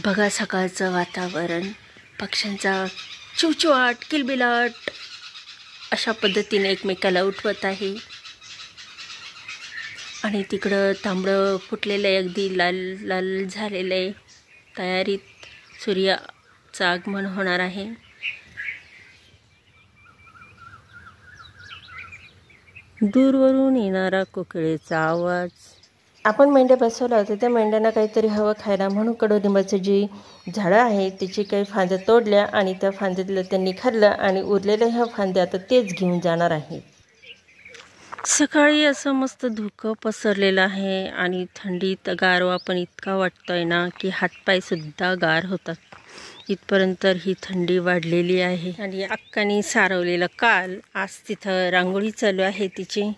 बघा सकाळचं वातावरण, पक्ष्यांचा चिवचिवाट, किलबिलाट अशा पद्धतीने एकमेकाला उठवत आहे. आणि तिकडं तांबडं फुटलेलं आहे, अगदी लाल लाल झालेलं आहे. तयारीत सूर्याचं आगमन होणार आहे. दूरवरून येणारा कोकिळेचा आवाज. आपण मेंढ्या बसवल्या होत्या, त्या मेंढ्यांना काहीतरी हवं खायला म्हणून कडुलिंबाची जी झाडं आहेत त्याची काही फांद्या तोडल्या आणि त्या फांद्यातलं त्यांनी खाल्लं आणि उरलेल्या ह्या फांद्या आता तेच घेऊन जाणार आहेत. सकाळी असं मस्त धुकं पसरलेलं आहे आणि थंडीत गारवा पण इतका वाटतोय ना की हातपाय सुद्धा गार होतात. इथपर्यंत ही थंडी वाढलेली आहे. आणि अक्कानी सारवलेलं काल, आज तिथं रांगोळी चालू आहे तिची.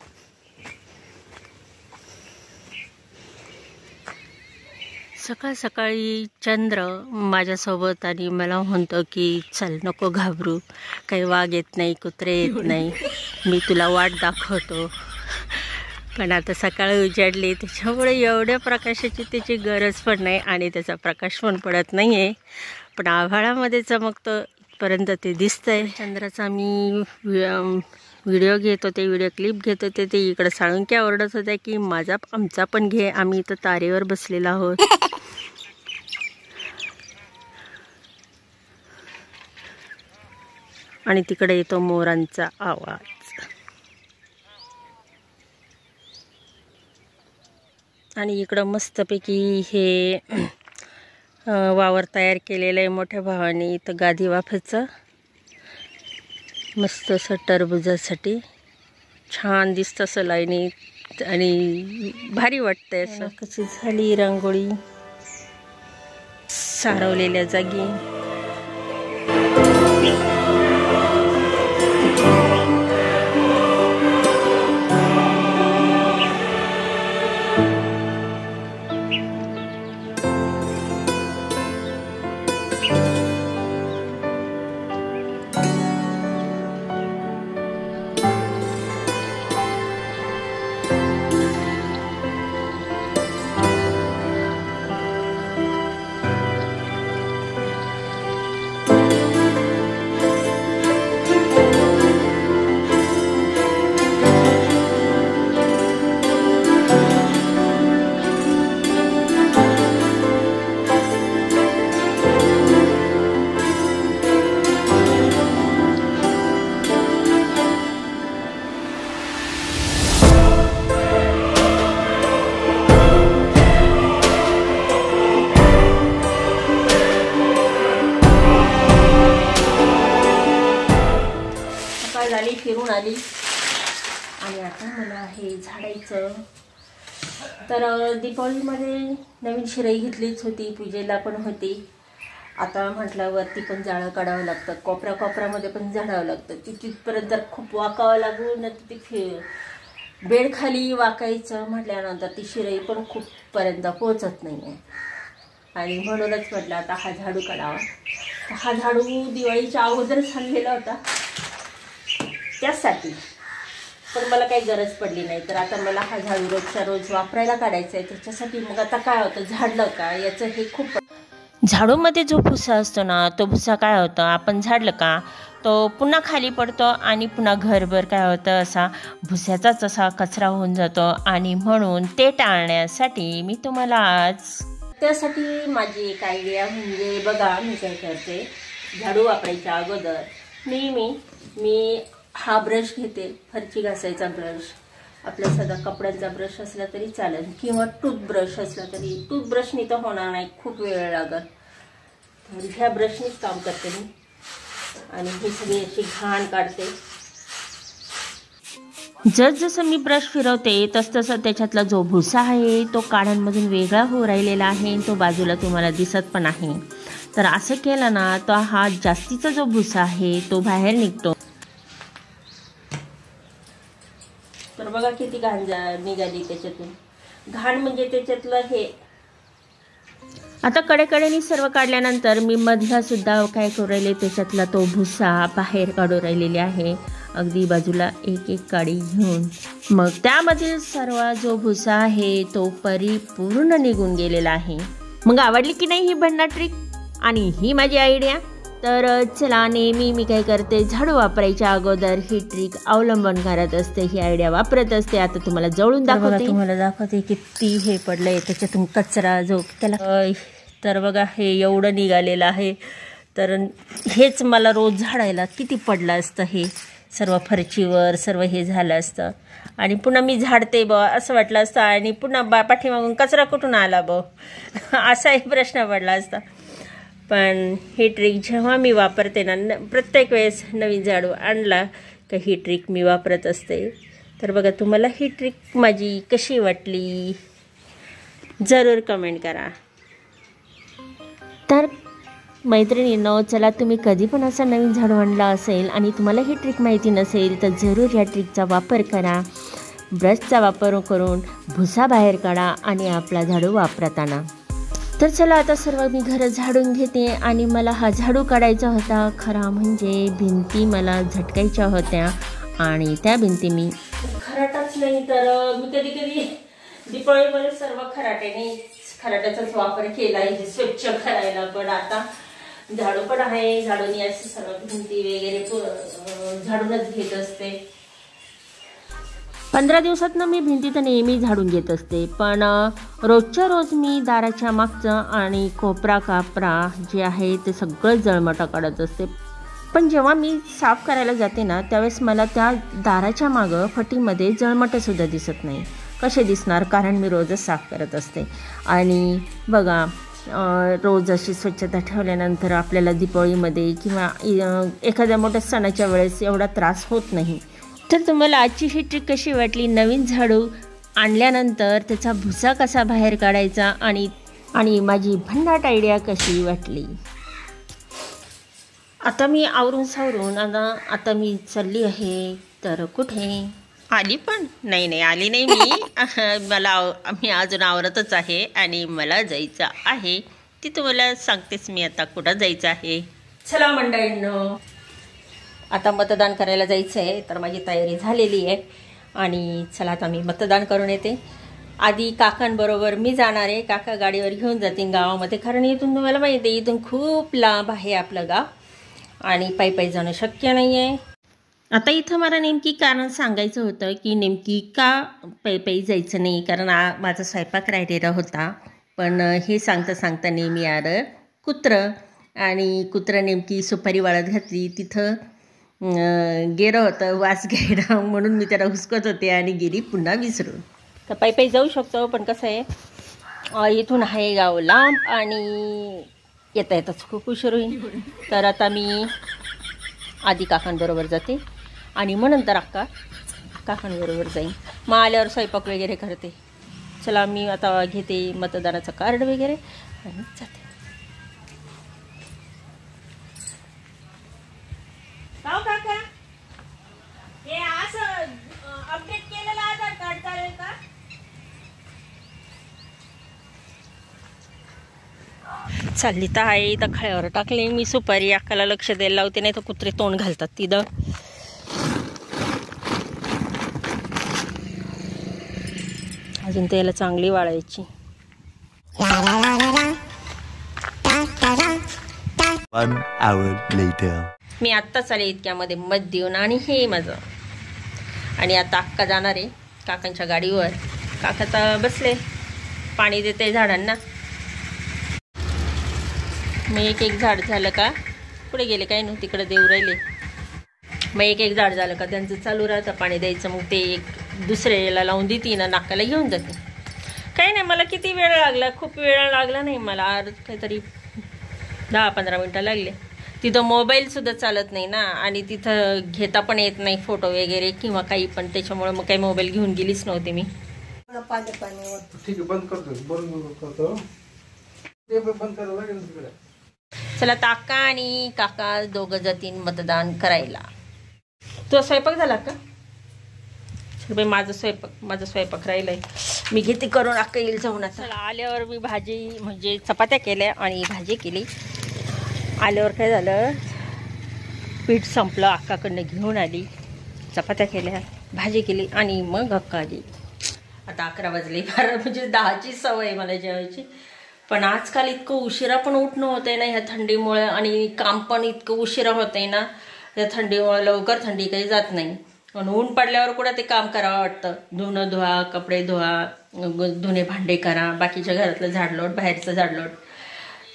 सकाळ सकाळी चंद्र माझ्यासोबत आणि मला म्हणतो की चल नको घाबरू, काही वाघ येत नाही, कुत्रे येत नाही, मी तुला वाट दाखवतो. पण आता सकाळ उजाडली त्याच्यामुळे एवढ्या प्रकाशाची त्याची गरज पण नाही आणि त्याचा प्रकाश पण पडत नाही आहे. पण आभाळामध्ये चमकतं इथपर्यंत ते दिसतंय. चंद्राचा मी व्हिडिओ घेत होते, व्हिडिओ क्लिप घेत होते. ते इकडं साळुंक्या ओरडत होत्या की आमचा पण घे, आम्ही इथं तारेवर बसलेलो आहोत. आणि तिकडे येतो मोरांचा आवाज. आणि इकडं मस्तपैकी हे वावर तयार केलेलं आहे मोठ्या भावाने. इथं गादी वाफायचं मस्त असं टरबुजासाठी छान दिसतं असं लाईनीत आणि भारी वाटतंय. असं कशी झाली रांगोळी सारवलेल्या जागी. झाली, फिरून आली आणि आता मला हे झाडायचं. तर दीपावलीमध्ये नवीन शिराई घेतलीच होती, पूजेला पण होती. आता म्हटलं वरती पण जाळं काढावं लागतं, कोपऱ्यामध्ये पण झाडावं लागतं. तिथपर्यंत जर खूप वाकावं लागून ती बेड खाली वाकायचं म्हटल्यानंतर ती शिराई पण खूप पर्यंत पोहोचत नाही आहे. आणि म्हणूनच म्हटलं आता हा झाडू काढावा. हा झाडू दिवाळीच्या अगोदरच आणलेला होता त्यासाठी, पण मला काही गरज पडली नाही. तर आता मला हा झाडू रोजच्या रोज वापरायला काढायचा आहे. त्याच्यासाठी मग आता काय होतं, झाडलं का याचं हे खूप. झाडूमध्ये जो भुसा असतो ना, तो भुसा काय होतं, आपण झाडलं का तो पुन्हा खाली पडतो आणि पुन्हा घरभर काय होतं, असा भुस्याचाच असा कचरा होऊन जातो. आणि म्हणून ते टाळण्यासाठी मी तुम्हाला आज त्यासाठी माझी एक आयडिया म्हणजे, बघा मी काय करते, झाडू वापरायच्या अगोदर मी हा ब्रश घेते, फरची घासायचा ब्रश, आपला साधा कपड्यांचा ब्रश असला तरी चालेल किंवा टूथब्रश असला तरी. टूथब्रशनी तर होणार नाही, खूप वेळ लागत. तर ह्या ब्रशनीच काम करते मी आणि ही सगळी अशी घाण काढते. जसं मी ब्रश फिरवते तसं त्याच्यातला जो भुसा आहे तो काड्यांमधून वेगळा होऊ राहिलेला आहे, तो बाजूला तुम्हाला दिसत पण आहे. तर असं केलं ना तर हा जास्तीचा जो भुसा आहे तो बाहेर निघतो. तर बघा किती घाण निघाली त्याच्यातून. घाण म्हणजे त्याच्यातलं हे. आता कडेकडेनी सर्व काढल्यानंतर मी मधला सुद्धा काय करू राहिले, त्याच्यातला तो भुसा बाहेर काढू राहिलेले आहे. अगदी बाजूला एक एक काडी घेऊन मग त्यामधील सर्व जो भुसा आहे तो परिपूर्ण निघून गेलेला आहे. मग आवडली की नाही ही भन्नाट ट्रिक आणि ही माझी आयडिया? तर चला, नेहमी मी काय करते, झाडू वापरायच्या अगोदर ही ट्रिक अवलंबन करत असते, ही आयडिया वापरत असते. आता तुम्हाला जवळून दाखवते किती हे पडलंय त्याच्यातून कचरा जो त्याला. तर बघा हे एवढं निघालेलं आहे. तर हेच मला रोज झाडायला किती पडलं असतं, हे सर्व फरचीवर सर्व हे झालं असतं. आणि पुन्हा मी झाडते असं वाटलं असतं आणि पुन्हा पाठीमागून कचरा कुठून आला असाही प्रश्न पडला असता. पण ही ट्रिक जेव्हा मी वापरते ना, प्रत्येक वेळेस नवीन झाडू आणला का ही ट्रिक मी वापरत असते. तर बघा, तुम्हाला ही ट्रिक माझी कशी वाटली जरूर कमेंट करा. तर मैत्रिणींनो, चला, तुम्ही कधी पण असा नवीन झाडू आणला असेल आणि तुम्हाला ही ट्रिक माहिती नसेल तर जरूर या ट्रिकचा वापर करा. ब्रशचा वापर करून भुसा बाहेर काढा आणि आपला झाडू वापरताना. तर चला, आता सर्व मी घरं झाडून घेते. आणि मला हा झाडू काढायचा होता, खरा म्हणजे भिंती मला झटकायच्या होत्या आणि त्या भिंती मी खराटाच नाही तर मी कधी कधी दिपावळीमध्ये सर्व खराट्याचाच वापर केला आहे स्वच्छ करायला. पण आता झाडू पण आहे, झाडून असे सर्व भिंती वगैरे झाडूनच घेत असते. 15 दिवसातनं मी भिंती तर नेहमी झाडून घेत असते. पण रोजच्या रोज मी दाराच्या मागचं आणि कोपरा कापरा जे आहे ते सगळं जळमटं काढत असते. पण जेव्हा मी साफ करायला जाते ना, त्यावेळेस मला त्या दाराच्या मागं फटीमध्ये जळमटंसुद्धा दिसत नाही. कसे दिसणार? कारण मी रोजच साफ करत असते. आणि बघा, रोज अशी स्वच्छता ठेवल्यानंतर आपल्याला दिपावळीमध्ये किंवा एखाद्या मोठ्या सणाच्या वेळेस एवढा त्रास होत नाही. तर तुम्हाला आजची ही ट्रिक कशी वाटली? नवीन झाडू आणल्यानंतर त्याचा भुसा कसा बाहेर काढायचा आणि माझी भन्नाट आयडिया कशी वाटली? आता मी आवरून सावरून आता मी चालली आहे. तर कुठे आली? पण नाही आली नाही मी. मी अजून आवरतच आहे आणि मला जायचं आहे. ती तुम्हाला सांगतेच मी आता कुठं जायचं आहे. चला मंडळींनो, आता मतदान करायला जायचं आहे. तर माझी तयारी झालेली आहे आणि चला आता मी मतदान करून येते. आधी काकांबरोबर मी जाणार आहे. काका गाडीवर घेऊन जातील गावामध्ये, कारण इथून तुम्हाला माहिती आहे इथून खूप लांब आहे आपलं गाव आणि पायी जाणं शक्य नाही आहे. आता इथं मला नेमकी कारण सांगायचं होतं की नेमकी का पायी जायचं नाही, कारण माझा स्वयंपाक राहिलेला होता. पण हे सांगता नेहमी आलं कुत्रं, आणि कुत्रं नेमकी सुपारी वाळत घातली तिथं गेलं होतं वास घ्यायला, म्हणून मी त्याला हुसकत होते आणि गेली पुन्हा विसरून. तर पायी जाऊ शकतो, पण कसं आहे इथून आहे गाव लांब आणि येताच खूप उशीर होईल. तर आता मी आधी काकांबरोबर जाते आणि मग नंतर काकांबरोबर जाईन. मग आल्यावर स्वयंपाक वगैरे करते. चला, मी आता घेते मतदानाचं कार्ड वगैरे आणि जाते. काका, हे असं अपडेट केलेलं आधार कार्ड चालेल का? चालली तर आहे इथं खळ्यावर टाकले मी सुपारी. अक्काला लक्ष द्यायला लावते, नाही तर कुत्रे तोंड घालतात तिथं. अजून त्याला चांगली वाळायची. मी आत्ताच आले इतक्यामध्ये मत देऊन, आणि हे माझं. आणि आता अक्का जाणार आहे काकांच्या गाडीवर. काका तर बसले, पाणी देते झाडांना. मग एक झाड झालं का पुढे गेले काय नव्हतं, तिकडे देऊ राहिले. मग एक झाड झालं का त्यांचं चालू राहतं पाणी द्यायचं. मग ते एक दुसऱ्याला लावून देते ना, नाकाला घेऊन जाते. काही नाही, मला किती वेळ लागला, खूप वेळ लागला नाही मला, काहीतरी 10-15 मिनटं लागले. तिथं मोबाईलसुद्धा चालत नाही ना, आणि तिथं घेता पण येत नाही फोटो वगैरे किंवा काही पण, त्याच्यामुळे मग काही मोबाईल घेऊन गेलीच नव्हते मी. चला, काका आणि काका दोघं जातील मतदान करायला. तुझा स्वयंपाक झाला का? माझा स्वयंपाक राहिलाय, मी घेते करून. अक्का येईल जाऊन. चला, आल्यावर मी भाजी म्हणजे चपात्या केल्या आणि भाजी केली. आल्यावर काय झालं, पीठ संपलं, अक्काकडनं घेऊन आली, चपात्या केल्या, भाजी केली आणि मग अक्का आली. आता 11 वाजले. 12 म्हणजे 10ची सवय मला जेवायची. पण आजकाल इतकं उशिरा पण उठणं होतंय ना ह्या थंडीमुळे, आणि काम पण इतकं उशिरा होतंय ना या थंडीमुळे. लवकर थंडी काही जात नाही, आणि ऊन पडल्यावर कुठं ते काम करावं वाटतं. धुणं धुवा, कपडे धुवा, धुणे भांडे करा, बाकीच्या घरातलं झाडलोट, बाहेरचं झाडलोट.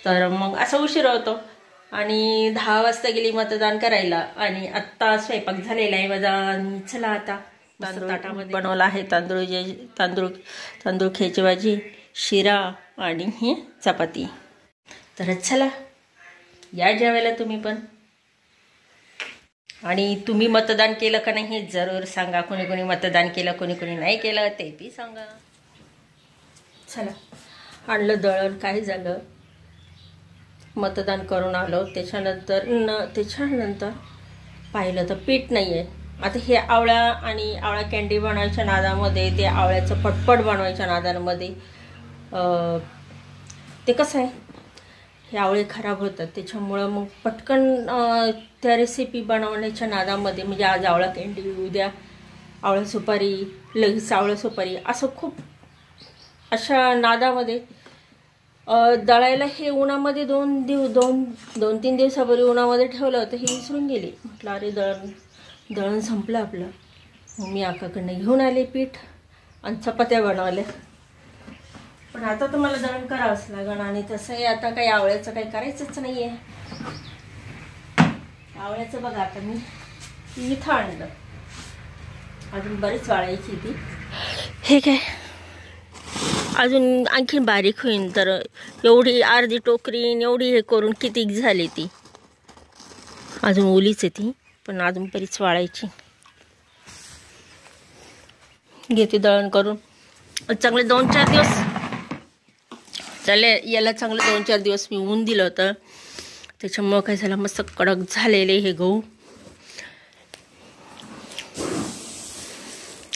तर मग असं उशिरा होतो. आणि 10 वाजता गेली मतदान करायला, आणि आत्ता स्वयंपाक झालेला आहे माझा. चला आता ताटामध्ये बनवला आहे तांदूळ खेची भाजी, शिरा आणि ही चपाती. तर चला या जेवायला तुम्ही पण. आणि तुम्ही मतदान केलं का नाही हे जरूर सांगा. कोणी कोणी मतदान केलं, कोणी कोणी नाही केलं ते बी सांगा. चला आणलं दळण. काय झालं, मतदान करून आलो, त्याच्यानंतर पाहिलं तर पीठ नाही आहे. आता हे आवळा कॅन्डी बनवायच्या नादामध्ये, ते आवळ्याचं पटपट बनवायच्या नादामध्ये ते कसं आहे, हे आवळे खराब होतात. त्याच्यामुळं मग पटकन त्या रेसिपी बनवण्याच्या नादामध्ये, म्हणजे आज आवळा कॅन्डी, उद्या आवळा सुपारी, लगेच आवळा सुपारी, असं खूप अशा नादामध्ये दळायला हे उन्हामध्ये 2-3 दिवसापूर्वी उन्हामध्ये ठेवलं होतं. हे विसरून गेले. म्हटलं अरे दळण संपलं आपलं. मग मी आकाकडनं घेऊन आले पीठ आणि चपात्या बनवल्या. पण आता तर मला दळण करावंच लागण. आणि तसंही आता काही आवळ्याचं काही करायचंच नाही आहे. आवळ्याचं बघा आता मी इथं आणलं, अजून बरीच वाळायची ती. हे काय अजून आणखीन बारीक होईन. तर एवढी अर्धी टोकरी एवढी हे करून किती झाली ती, अजून ओलीच आहे ती, पण अजून बरीच वाळायची. घेते दळण करून. चांगले 2-4 दिवस चालले याला, चांगलं 2-4 दिवस मी ऊन दिलं होतं. त्याच्यामुळं काय झालं, मस्त कडक झालेले हे गहू.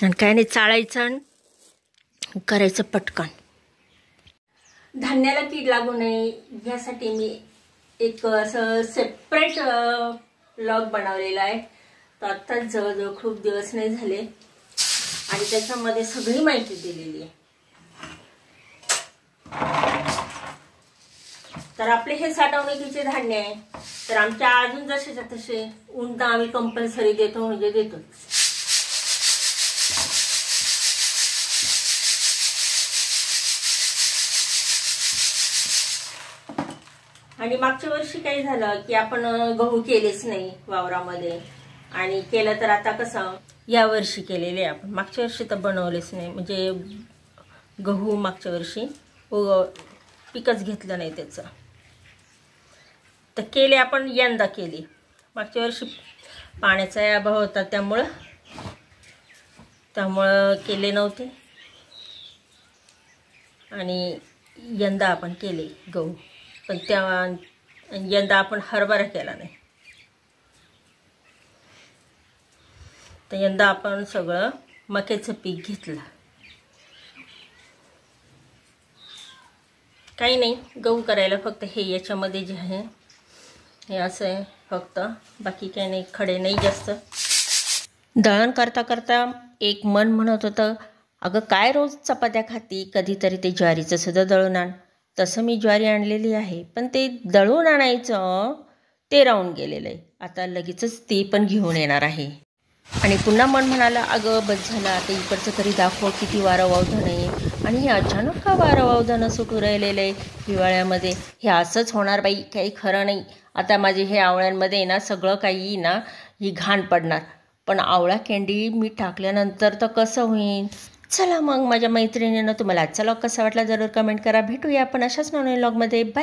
आणि काय नाही, चाळायचं करायचं पटकन. धान्याला कीड लागू नये यासाठी मी एक असं सेपरेट व्लॉग बनवलेला आहे. तर आत्ताच जवळजवळ खूप दिवस नाही झाले, आणि त्याच्यामध्ये सगळी माहिती दिलेली आहे. तर आपले हे साठवणुकीचे धान्य आहे. तर आमच्या अजून जसेच्या तसे ऊन तर आम्ही कंपल्सरी देतो, म्हणजे देतो. आणि मागच्या वर्षी काय झालं की आपण गहू केलेच नाही वावरामध्ये, आणि केलं तर आता कसं या वर्षी केलेले आपण. मागच्या वर्षी तर बनवलेच नाही, म्हणजे गहू मागच्या वर्षी पिकच घेतलं नाही त्याचं. तर केले आपण, यंदा केली. मागच्या वर्षी पाण्याचा अभाव होता, त्यामुळं केले नव्हते. आणि यंदा आपण केले गहू, पण यंदा आपण हरभरा केला नाही. तर यंदा आपण सगळं मक्याचं पीक घेतलं. काही नाही, गहू करायला फक्त हे याच्यामध्ये जे आहे हे असं आहे फक्त, बाकी काही नाही, खडे नाही जास्त. दळण करता करता एक मन म्हणत होतं, अगं काय रोज चपात्या खाती, कधीतरी ते ज्वारीचं सुद्धा दळून आण. तसं मी ज्वारी आणलेली आहे, पण ते दळून आणायचं ते राहून गेलेलं आहे. आता लगेचच ते पण घेऊन येणार आहे. आणि पुन्हा मन म्हणाला, अगं बस झालं आता, इकडचं तरी दाखव किती वारं वावधन आहे. आणि हे अचानक का वारं वावधनं सुटू राहिलेलं आहे हिवाळ्यामध्ये. हे असंच होणार बाई, काही खरं नाही. आता माझे हे आवळ्यांमध्ये ना सगळं काही ना ही घाण पडणार. पण आवळा कॅन्डी मी टाकल्यानंतर तर कसं होईल. चला मग माझ्या मैत्रिणींना तुम्हाला आजचा व्लॉग कसा वाटला जरूर कमेंट करा. भेटूया आपण अशाच नवीन व्लॉगमध्ये. बाय.